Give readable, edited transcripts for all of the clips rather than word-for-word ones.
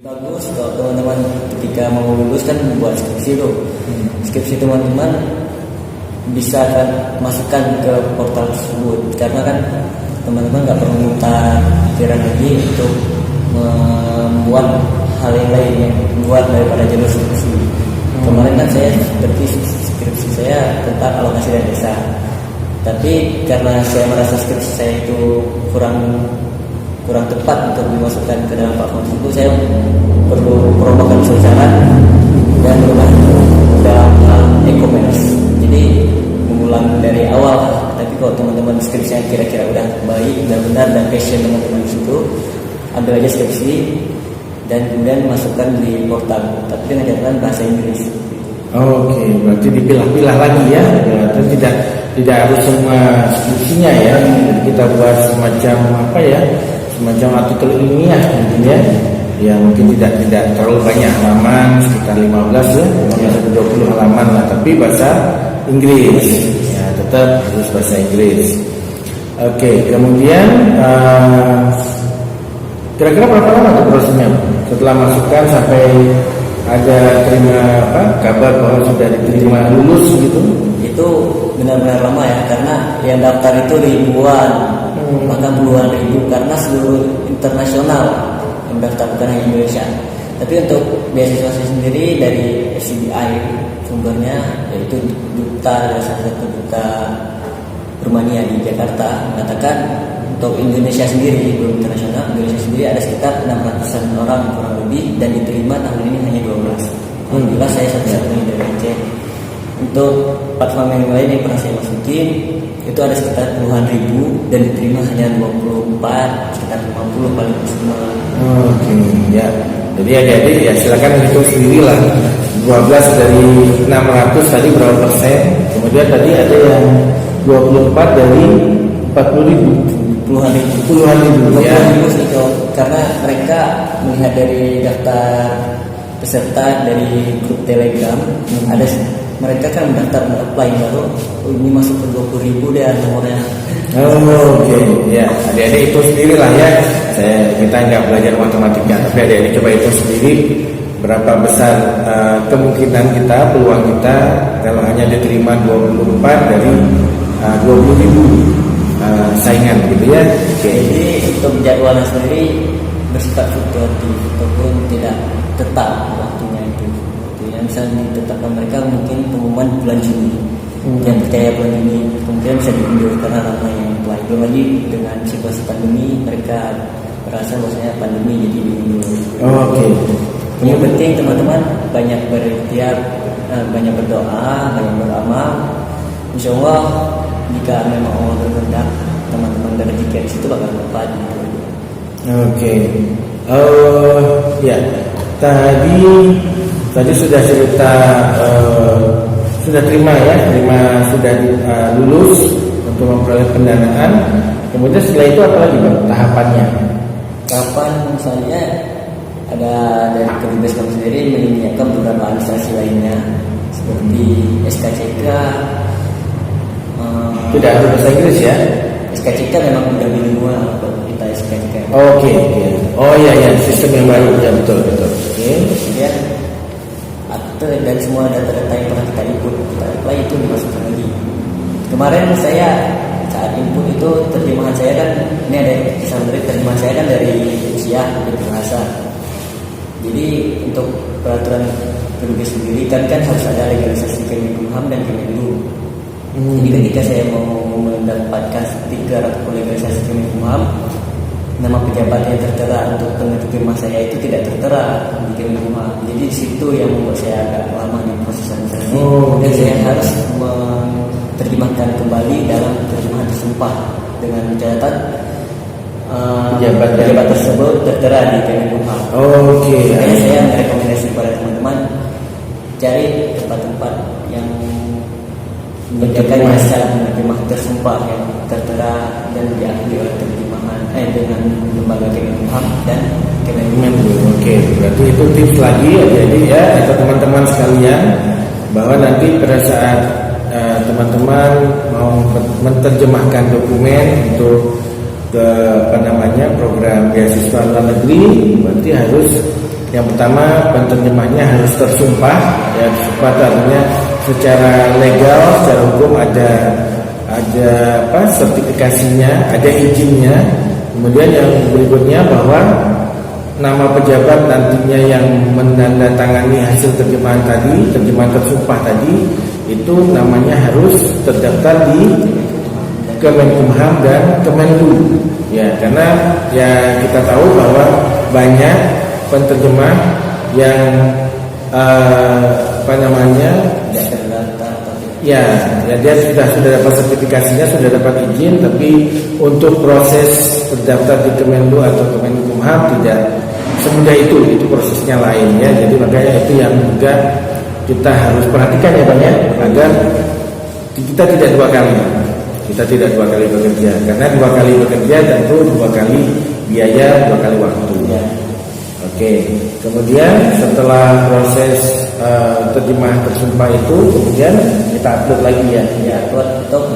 Bagus kalau teman-teman ketika mau lulus kan buat skripsi tuh. Skripsi teman-teman bisa kan masukkan ke portal tersebut, karena kan teman-teman nggak perlu minta pikiran lagi untuk membuat hal yang lain yang buat daripada jalur skripsi. Kemarin kan saya seperti skripsi saya tentang alokasi dana desa, tapi karena saya merasa skripsi saya itu kurang tepat untuk dimasukkan ke dalam platform tersebut, saya perlu perubahan sasaran dan perubahan dalam hal e-commerce. Jadi mengulang dari awal. Tapi kalau teman-teman skripsinya kira-kira udah baik, udah benar dan passion teman-teman di situ, ambil aja skripsi dan kemudian masukkan di portal, tapi dengan catatan bahasa Inggris. Oke, berarti dipilah-pilah lagi ya. Terus tidak harus semua skripsinya ya. Kita buat semacam semacam artikel ilmiah mungkin ya. Ya mungkin tidak terlalu banyak halaman, sekitar 15 ya, 15-20 halaman lah, tapi bahasa Inggris. Ya, tetap harus bahasa Inggris. Oke, kemudian kira-kira berapa lama tuh prosesnya setelah masukkan sampai ada terima kabar bahwa sudah diterima lulus gitu? Itu benar-benar lama ya, karena yang daftar itu ribuan, bahkan puluhan ribu, karena seluruh internasional yang daftar, bukan hanya Indonesia. Tapi untuk beasiswa sendiri dari FCBI sumbernya, yaitu duta, salah satu duta Rumania di Jakarta, mengatakan untuk Indonesia sendiri, belum internasional, Indonesia sendiri ada sekitar 600-an orang kurang lebih, dan diterima tahun ini hanya 12. Alhamdulillah saya satu-satunya dari Aceh. Untuk platform yang lain yang pernah saya masukin itu ada sekitar puluhan ribu dan diterima hanya 24, sekitar 50 paling maksimal. Oke, ya. Jadi adik-adik ya silakan hitung sendirilah. 12 dari 600 tadi berapa persen? Kemudian tadi ada yang 24 dari 40 ribu. Puluhan ribu ya. Karena mereka melihat dari daftar peserta dari grup Telegram, ada mereka kan mendaftar apply baru, ini masuk ke 20.000 dan nomornya. Oke, ya adik-adik itu sendirilah ya. Kita nggak belajar matematika, tapi adik-adik coba itu sendiri berapa besar kemungkinan kita, peluang kita kalau hanya diterima 24 dari 20.000 saingan gitu ya. Oke. Jadi untuk jadwalnya sendiri bersifat fluktuatif ataupun tidak tetap waktunya itu. Yang bisa ditetapkan mereka mungkin pengumuman bulan Juni. Yang percaya bulan ini kemudian bisa diundur karena lama yang apply. Belum lagi dengan situasi pandemi, mereka merasa bahwasanya pandemi jadi diundur. Oke. Yang penting teman-teman banyak berikhtiar, banyak berdoa, banyak beramal. Insya Allah jika memang Allah berkehendak, teman-teman berzikir di situ bakal dapat. Oke. Ya. Tadi sudah cerita sudah terima sudah lulus untuk memperoleh pendanaan. Kemudian setelah itu apa lagi Bang tahapannya? Tahapan misalnya ada dari Kedubes kami sendiri menyiapkan beberapa administrasi lainnya seperti SKCK. Tidak harus bahasa Inggris ya? SKCK memang udah bilingual kalau kita SKCK. Oke. Oh iya sistem yang baru ya, betul. Oke. Kemudian akte dan semua data-data yang pernah kita input kita apply itu dimasukkan lagi. Kemarin saya saat input itu terjemahan saya kan, ini ada kisah menarik, terjemahan saya kan dari Rusia, dari bahasa. Jadi untuk peraturan Kedubes sendiri kan harus ada legalisasi Kemenkumham dan Kemenlu. Jadi ketika saya mau mendapatkan stiker atau legalisasi Kemenkumham, nama pejabat yang tertera untuk penerima saya itu tidak tertera di Kemenkumham. Jadi di situ yang membuat saya agak lama di proses administrasi. Dan saya harus menerjemahkan kembali dalam terjemahan tersumpah dengan catatan pejabat tersebut tertera di Kemenkumham. Oke. Makanya saya merekomendasi kepada teman-teman cari tempat-tempat yang menjaga jasa penerjemah tersumpah yang tertera dan diakui oleh terjemahan dengan lembaga Kemenkumham dan Kemenlu. Oke, berarti itu tips lagi jadi ya untuk teman-teman sekalian bahwa nanti pada saat teman-teman mau menerjemahkan dokumen untuk ke program beasiswa luar negeri, berarti harus Yang pertama, penerjemahnya harus tersumpah, ya sumpah itu artinya secara legal, secara hukum ada sertifikasinya, ada izinnya. Kemudian yang berikutnya bahwa nama pejabat nantinya yang menandatangani hasil terjemahan tadi, terjemahan tersumpah tadi, itu namanya harus terdaftar di Kemenkumham dan Kemenlu. Ya, karena ya kita tahu bahwa banyak penerjemah yang ya dia sudah dapat sertifikasinya, sudah dapat izin, tapi untuk proses terdaftar di Kemenlu atau Kemenkumham tidak semudah itu prosesnya lain ya. Jadi makanya itu yang juga kita harus perhatikan ya Bang ya, agar kita tidak dua kali bekerja, karena 2 kali bekerja tentu 2 kali biaya, 2 kali waktu ya. Oke, kemudian setelah proses terjemah tersumpah itu, kemudian kita upload lagi ya. Ya, upload untuk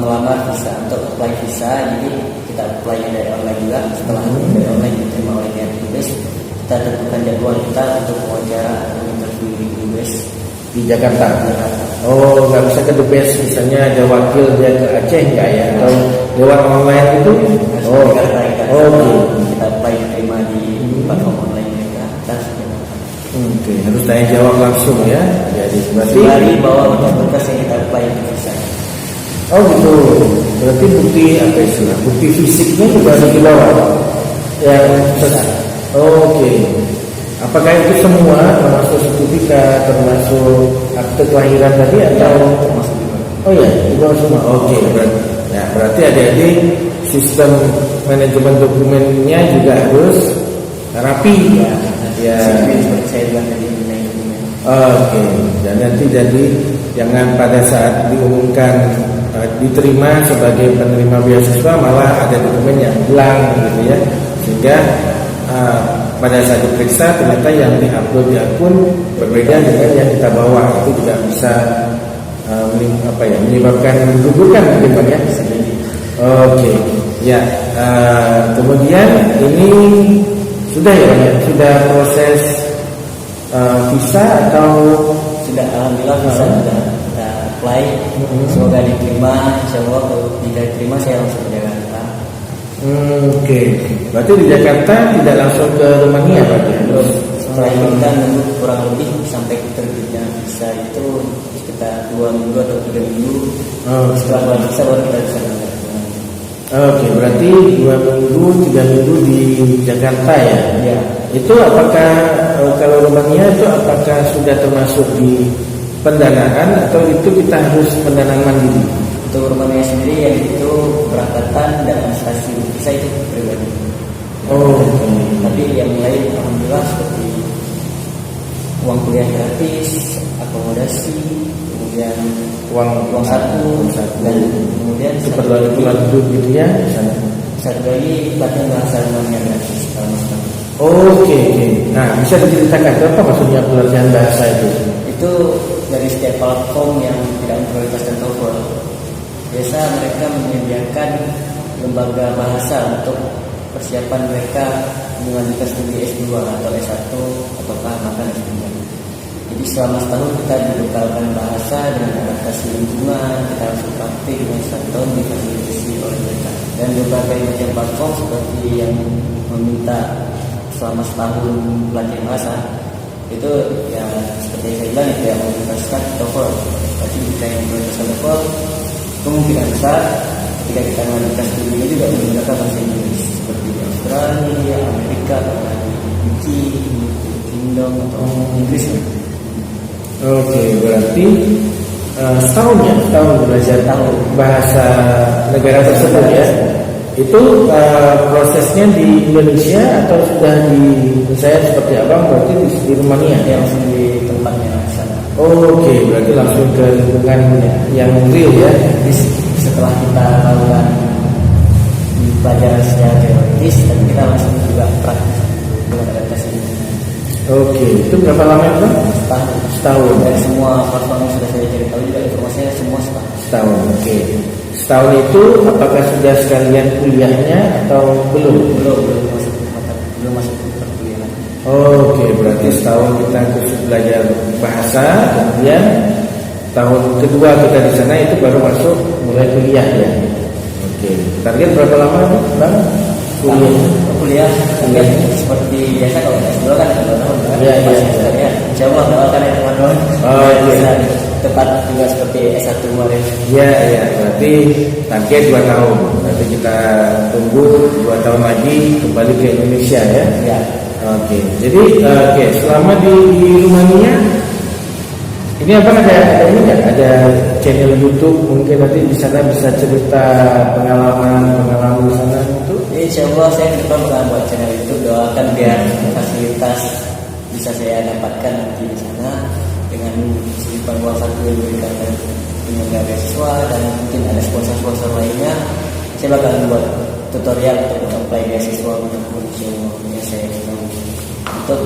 melamar visa, untuk apply visa. Jadi kita apply dari online juga. Setelah dari online diterima oleh US, kita tentukan jadwal kita untuk wawancara atau interview di US di Jakarta. Oh, nggak bisa ke The Best, misalnya ada wakil dia ke Aceh nggak ya? Atau lewat online itu? Oh, kita apply diterima di platform online mereka. Oke, harus tanya jawab langsung ya. Jadi berarti bawa berkas yang kita apply di visa. Oh gitu. Berarti bukti apa istilah? Bukti fisiknya juga harus dibawa. Yang oke. Apakah itu semua termasuk sertifikat, termasuk akte kelahiran tadi atau termasuk juga? Oh ya, itu semua. Oke, berarti adik-adik sistem manajemen dokumennya juga harus rapi ya. Ya. Seperti saya bilang tadi mengenai dokumen. Oke, dan nanti jadi jangan pada saat diumumkan diterima sebagai penerima beasiswa malah ada dokumen yang hilang gitu ya, sehingga pada saat diperiksa ternyata yang diupload di akun berbeda dengan yang kita bawa, itu juga bisa menyebabkan menggugurkan mungkin ya. Oke, ya. Kemudian ini sudah ya, sudah proses visa atau sudah? Alhamdulillah visa sudah kita apply. Semoga diterima. Insyaallah kalau tidak diterima saya langsung ke Jakarta. Oke. Berarti di Jakarta tidak langsung ke Rumania berarti? Setelah itu kita menunggu kurang lebih sampai terbitnya visa itu sekitar 2 minggu atau 3 minggu. Setelah visa baru kita bisa berangkat. Oke, berarti 2 minggu, 3 minggu di Jakarta ya? Ya. Itu apakah kalau Rumania itu apakah sudah termasuk di pendanaan atau itu kita harus pendanaan mandiri? Untuk Rumania sendiri yang itu berangkatan dan administrasi visa itu pribadi. Tapi yang lain alhamdulillah seperti uang kuliah gratis, akomodasi, kemudian uang saku, dan kemudian keperluan hidup gitu ya. Satu lagi pelatihan bahasa Rumania gratis selama setahun. Oke. Nah, bisa diceritakan apa maksudnya pelatihan bahasa itu? Itu dari setiap platform yang tidak memprioritaskan TOEFL. Biasa mereka menyediakan lembaga bahasa untuk persiapan mereka melanjutkan studi S2 atau S1 ataukah bahkan S3. Jadi selama setahun kita dibekalkan bahasa dengan adaptasi lingkungan, kita harus praktik dengan 1 tahun difasilitasi oleh mereka. Dan berbagai macam platform seperti yang meminta selama setahun pelatihan bahasa itu ya seperti saya bilang itu yang memprioritaskan TOEFL. Jadi jika yang memprioritaskan TOEFL kemungkinan besar ketika kita melanjutkan studinya juga menggunakan bahasa Inggris seperti di Australia, Amerika, atau di UK, Kingdom atau Inggris. Oke, berarti setahun belajar bahasa negara tersebut ya. Itu prosesnya di Indonesia atau sudah di saya seperti apa? Berarti di Rumania ya, langsung di tempatnya sana. Oke, berarti langsung ke lingkungan yang real ya. Setelah kita melakukan pelajaran secara teoritis, dan kita langsung juga praktis dengan adaptasi. Oke, itu berapa lama itu? Setahun. Dari semua platform yang sudah saya cari tahu juga informasinya semua setahun. Oke. Setahun itu apakah sudah sekalian kuliahnya atau belum? Belum masuk perkuliahan. Oke, berarti setahun kita khusus belajar bahasa, kemudian tahun kedua kita di sana itu baru masuk mulai kuliah ya. Oke, target berapa lama Bang? Kuliah mungkin seperti biasa kalau S2 kan 2 tahun kan. Iya. Ya, insya Allah doakan ya teman-teman. Bisa tepat juga seperti S1 kemarin. Iya, berarti target 2 tahun. Nanti kita tunggu 2 tahun lagi kembali ke Indonesia ya. Ya. Oke, jadi selama di Rumania ini apa ada ini nggak? Ada channel YouTube mungkin nanti di sana bisa cerita pengalaman di sana itu? Insya Allah saya ke depan bakal buat channel YouTube, doakan biar fasilitas bisa saya dapatkan nanti di sana dengan selipan uang saku yang diberikan penyelenggara beasiswa dan mungkin ada sponsor-sponsor lainnya. Saya bakal buat tutorial untuk apply beasiswa untuk yang saya mau untuk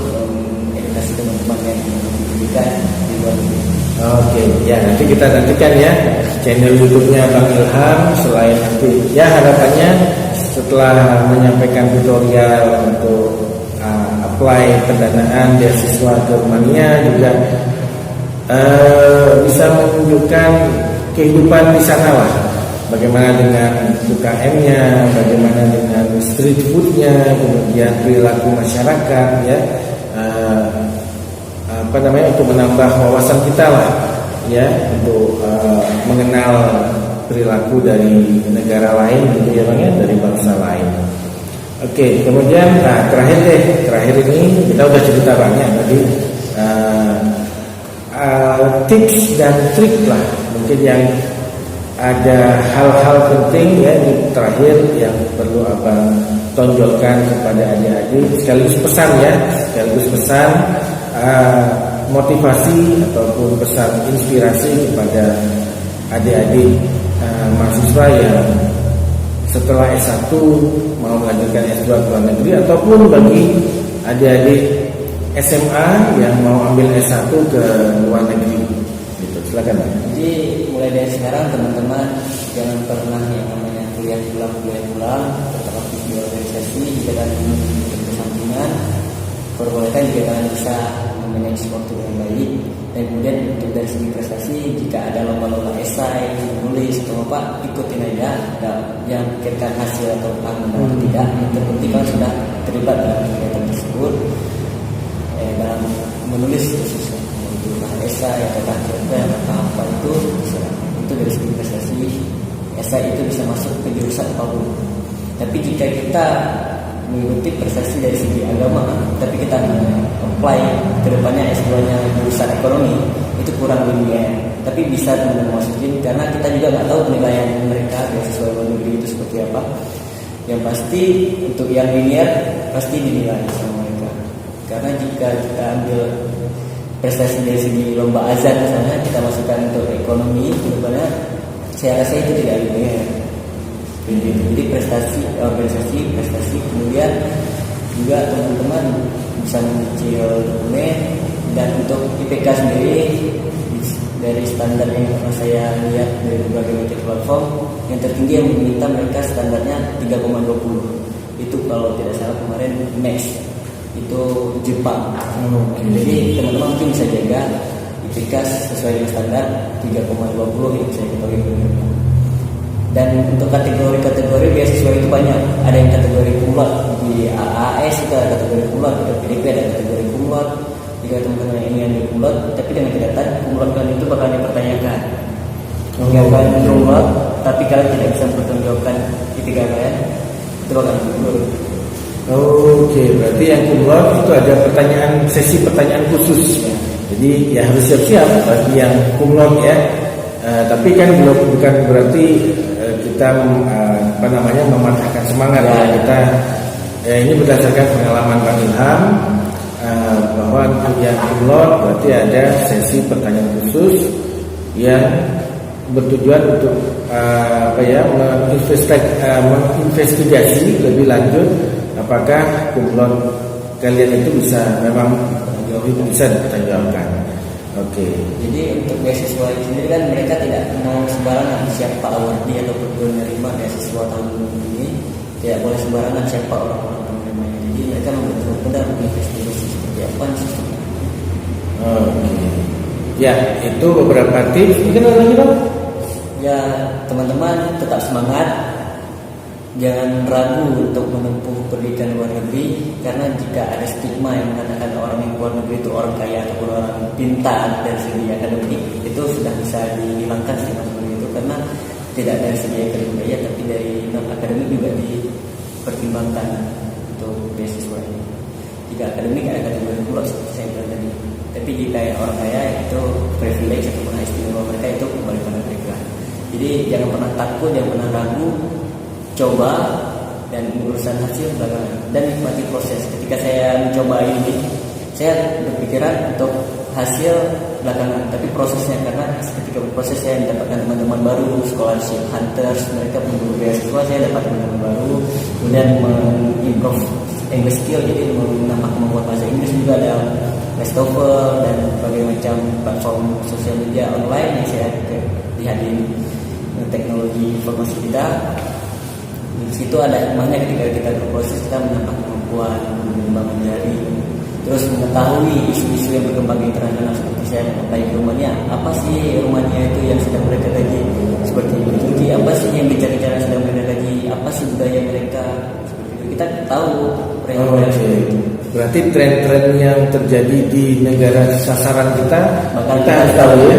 edukasi teman-teman yang pendidikan di luar negeri. Oke, ya nanti kita nantikan ya channel YouTube-nya Bang Ilham. Selain nanti ya harapannya setelah menyampaikan tutorial untuk apply pendanaan beasiswa ke Rumania juga bisa menunjukkan kehidupan di sana lah. Bagaimana dengan UKM-nya, bagaimana dengan street food-nya, kemudian perilaku masyarakat ya. Untuk menambah wawasan kita lah ya, untuk mengenal perilaku dari negara lain gitu ya Bang ya, dari bangsa lain. Oke, kemudian terakhir ini kita udah cerita banyak tadi tips dan trik lah mungkin yang ada hal-hal penting ya di terakhir yang perlu Abang tonjolkan kepada adik-adik sekaligus pesan motivasi ataupun pesan inspirasi kepada adik-adik mahasiswa yang setelah S1 mau melanjutkan S2 ke luar negeri ataupun bagi adik-adik SMA yang mau ambil S1 ke luar negeri gitu. Silakan. Jadi mulai dari sekarang teman-teman jangan pernah yang namanya kuliah pulang tetap aktif di organisasi, jika kalian berkesampingan perbolehkan jika kalian bisa memanage waktu dengan baik. Dan kemudian untuk dari segi prestasi, jika ada lomba-lomba esai, menulis atau apa, ikutin aja. Jangan pikirkan hasil atau atau tidak. Yang terpenting kalau sudah terlibat dalam kegiatan tersebut, dalam menulis khususnya itu esai atau cerpen atau apa itu dari segi prestasi. Esai itu bisa masuk ke jurusan apapun. Tapi jika kita mengikuti prestasi dari segi agama, tapi kita apply ke depannya S2-nya jurusan ekonomi, itu kurang linear. Tapi bisa teman-teman masukin karena kita juga nggak tahu penilaian mereka beasiswa luar negeri itu seperti apa. Yang pasti untuk yang linear pasti dinilai sama mereka. Karena jika kita ambil prestasi dari segi lomba azan misalnya, kita masukkan untuk ekonomi ke depannya, saya rasa itu tidak linear. Jadi prestasi, kemudian juga teman-teman bisa mencicil dokumen. Dan untuk IPK sendiri dari standar yang pernah saya lihat dari berbagai macam platform, yang tertinggi yang meminta mereka standarnya 3,20. Itu kalau tidak salah kemarin max itu Jepang. Jadi teman-teman mungkin bisa jaga IPK sesuai dengan standar 3,20 yang saya ketahui. Dan untuk kategori beasiswa itu banyak. Ada yang kategori kumlot, di AAS itu ada kategori kumlot, di PDP ada kategori kumlot. Jika teman-teman yang ingin di kumlot, tapi dengan catatan kumlot kalian itu bakal dipertanyakan. Jika kalian kumlot, tapi kalian tidak bisa mempertanggungjawabkan IPK kalian, itu bakal gugur. Oke, berarti yang kumlot itu ada sesi pertanyaan khusus. Jadi ya harus siap-siap bagi yang kumlot ya. Tapi kan bukan berarti kita mematahkan semangat ya. Kita ini berdasarkan pengalaman Bang Ilham bahwa untuk yang kumlot berarti ada sesi pertanyaan khusus yang bertujuan untuk menginvestigasi lebih lanjut apakah kumlot kalian itu bisa dipertanggungjawabkan. Oke. Jadi untuk beasiswa itu sendiri kan mereka tidak mau sembarangan siapa awardee ataupun penerima beasiswa tahun ini, tidak boleh sembarangan siapa orang-orang penerimanya. Jadi mereka benar-benar investigasi seperti apa sistemnya. Oke. Ya, itu beberapa tips. Mungkin ada lagi Bang? Ya, teman-teman tetap semangat. Jangan ragu untuk menempuh pendidikan luar negeri, karena jika ada stigma yang mengatakan orang yang luar negeri itu orang kaya ataupun orang pintar dari segi akademik, itu sudah bisa dihilangkan stigma seperti itu, karena tidak dari segi akademik saja, tapi dari non akademik juga dipertimbangkan untuk beasiswa ini. Jika akademik ada kategori pula seperti saya bilang tadi, tapi jika yang orang kaya itu privilege ataupun istimewa mereka itu kembali pada mereka. Jadi jangan pernah takut, jangan pernah ragu, coba dan urusan hasil belakangan, dan nikmati proses. Ketika saya mencoba ini, saya berpikiran untuk hasil belakangan, tapi prosesnya, karena ketika berproses saya mendapatkan teman-teman baru, scholarship hunters, mereka menunggu beasiswa, saya dapat teman-teman baru, kemudian mengimprove English skill, jadi menambah kemampuan bahasa Inggris. Juga ada TOEFL dan berbagai macam platform sosial media online yang saya lihat di teknologi informasi kita. Di situ ada hikmahnya, ketika kita berproses kita menambah kemampuan, mengembangkan jari, terus mengetahui isu-isu yang berkembang di internasional. Seperti saya mengetahui Rumania, apa sih Rumania itu yang sedang mereka kaji, seperti Turki, apa sih yang bicara-bicara sedang mereka kaji, apa sih budaya mereka, seperti itu kita tahu. Berarti tren-tren yang terjadi di negara sasaran kita bakal kita harus tahu ya.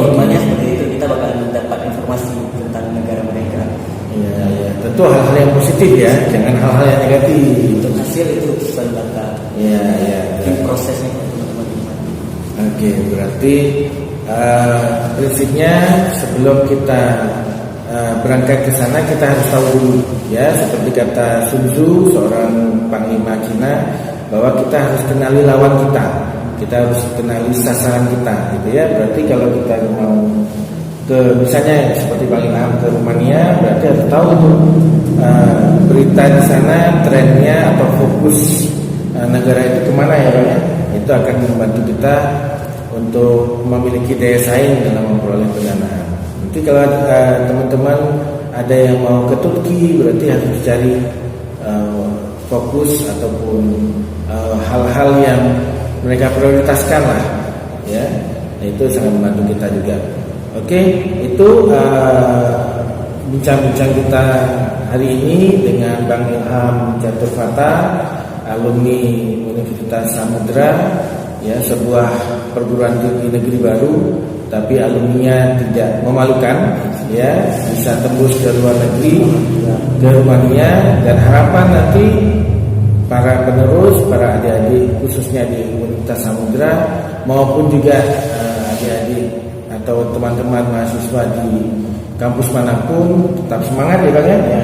Hikmahnya seperti itu, kita bakal mendapat informasi tentang negara mereka. Ya, tentu hal-hal yang positif ya, jangan hal-hal yang negatif. Untuk hasil itu selalu bakal. Ya. Prosesnya teman-teman. Oke, berarti prinsipnya sebelum kita berangkat ke sana kita harus tahu dulu ya, seperti kata Sun Tzu, seorang panglima Cina, bahwa kita harus kenali lawan kita harus kenali sasaran kita, gitu ya. Berarti kalau kita mau misalnya seperti Bang Ilham ke Rumania, berarti harus tahu tuh berita di sana, trennya atau fokus negara itu kemana ya Bang ya. Itu akan membantu kita untuk memiliki daya saing dalam memperoleh pendanaan. Nanti kalau teman-teman ada yang mau ke Turki, berarti harus cari fokus ataupun hal-hal yang mereka prioritaskan lah ya. Itu sangat membantu kita juga. Oke, itu bincang-bincang kita hari ini dengan Bang Ilham Catur Fatah, alumni Universitas Samudra, ya, sebuah perguruan tinggi negeri baru, tapi alumninya tidak memalukan, ya, bisa tembus ke luar negeri, ke Rumania, dan harapan nanti para penerus, para adik-adik khususnya di Universitas Samudra maupun juga adik-adik atau teman-teman mahasiswa di kampus manapun tetap semangat ya Bang ya.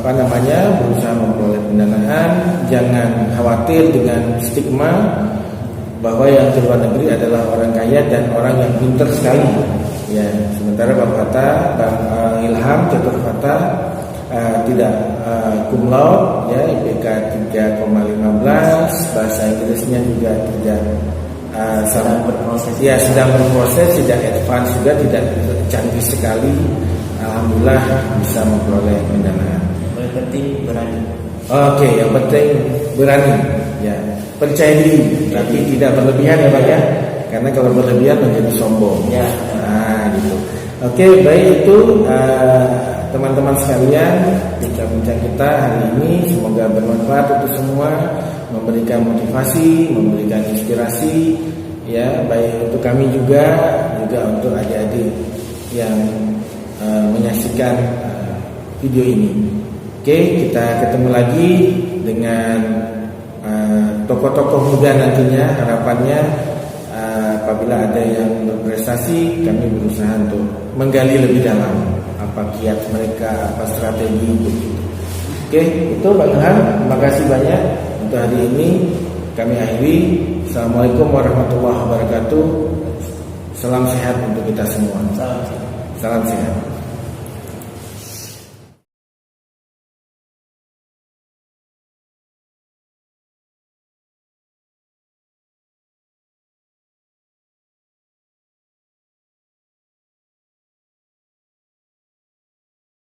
Berusaha memperoleh pendanaan, jangan khawatir dengan stigma bahwa yang ke luar negeri adalah orang kaya dan orang yang pintar sekali. Ya, sementara Bang Ilham Catur Fatah tidak cum laude, ya, IPK 3,15, bahasa Inggrisnya juga tidak sedang berproses. Ya, sedang berproses, tidak advance juga, tidak canggih sekali. Alhamdulillah bisa memperoleh pendanaan. Yang penting berani. Oke, yang penting berani. Ya, percaya diri, tapi tidak berlebihan ya Pak ya. Karena kalau berlebihan menjadi sombong. Ya. Nah, gitu. Oke, baik, itu teman-teman sekalian, bincang-bincang kita hari ini semoga bermanfaat untuk semua, memberikan motivasi, memberikan inspirasi, ya, baik untuk kami juga untuk adik-adik yang menyaksikan video ini. Oke, kita ketemu lagi dengan tokoh-tokoh muda nantinya. Harapannya apabila ada yang berprestasi, kami berusaha untuk menggali lebih dalam apa kiat mereka, apa strategi begitu. Oke, itu Bang Ilham. Terima kasih banyak untuk hari ini. Kami akhiri. Assalamualaikum warahmatullahi wabarakatuh. Salam sehat untuk kita semua. Salam sehat. Salam sehat.